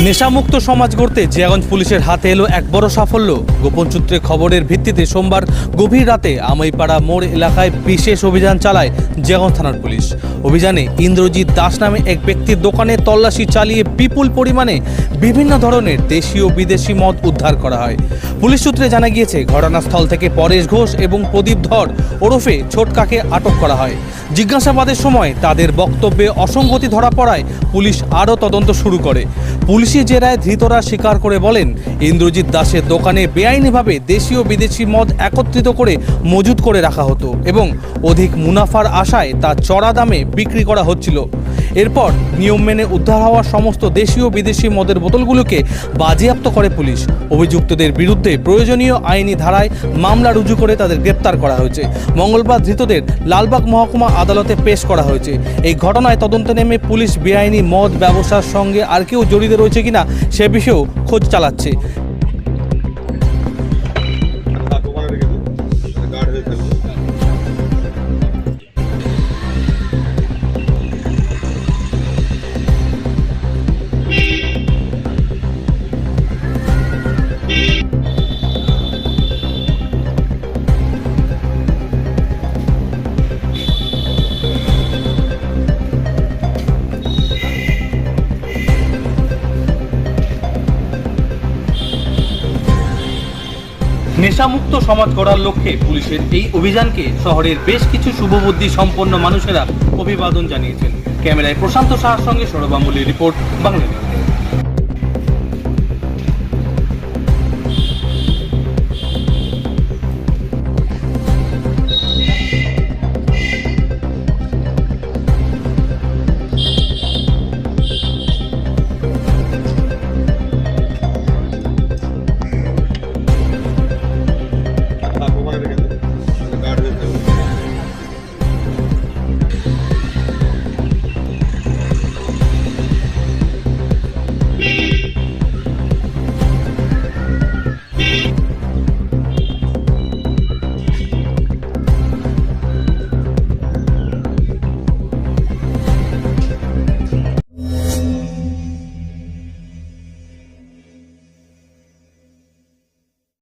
নেশামুক্ত সমাজ গড়তে জিয়াগঞ্জ পুলিশের হাতে এলো এক বড় সাফল্য। গোপন সূত্রে খবরের ভিত্তিতে সোমবার গভীর রাতে আমাইপাড়া মোড় এলাকায় বিশেষ অভিযান চালায় জিয়াগঞ্জ থানার পুলিশ। অভিযানে ইন্দ্রজিৎ দাস নামে এক ব্যক্তির দোকানে তল্লাশি চালিয়ে বিপুল পরিমাণে বিভিন্ন ধরনের দেশীয় বিদেশি মদ উদ্ধার করা হয়। পুলিশ সূত্রে জানা গিয়েছে, ঘটনাস্থল থেকে পরেশ ঘোষ এবং প্রদীপ ধর ওরফে ছোটকাকে আটক করা হয়। জিজ্ঞাসাবাদের সময় তাদের বক্তব্যে অসঙ্গতি ধরা পড়ায় পুলিশ আরও তদন্ত শুরু করে। পুলিশি জেরায় ধৃতরা স্বীকার করে বলেন, ইন্দ্রজিৎ দাসের দোকানে বেআইনিভাবে দেশীয় বিদেশি মদ একত্রিত করে মজুত করে রাখা হতো এবং অধিক মুনাফার আশায় তা চড়া দামে বিক্রি করা হচ্ছিল। এরপর নিয়ম মেনে উদ্ধার হওয়া সমস্ত দেশীয় বিদেশি মদের বোতলগুলোকে বাজেয়াপ্ত করে পুলিশ। অভিযুক্তদের বিরুদ্ধে প্রয়োজনীয় আইনি ধারায় মামলা রুজু করে তাদের গ্রেপ্তার করা হয়েছে। মঙ্গলবার ধৃতদের লালবাগ মহকুমা আদালতে পেশ করা হয়েছে। এই ঘটনায় তদন্তে নেমে পুলিশ বেআইনি মদ ব্যবসার সঙ্গে আর কেউ জড়িত রয়েছে কিনা সে বিষয়েও খোঁজ চালাচ্ছে। নেশামুক্ত সমাজ গড়ার লক্ষ্যে পুলিশের এই অভিযানকে শহরের বেশ কিছু শুভবুদ্ধি সম্পন্ন মানুষেরা অভিবাদন জানিয়েছেন। ক্যামেরায় প্রশান্ত সাহার সঙ্গে সৌরভ আম্বুলির রিপোর্ট, বাংলা নিউজ।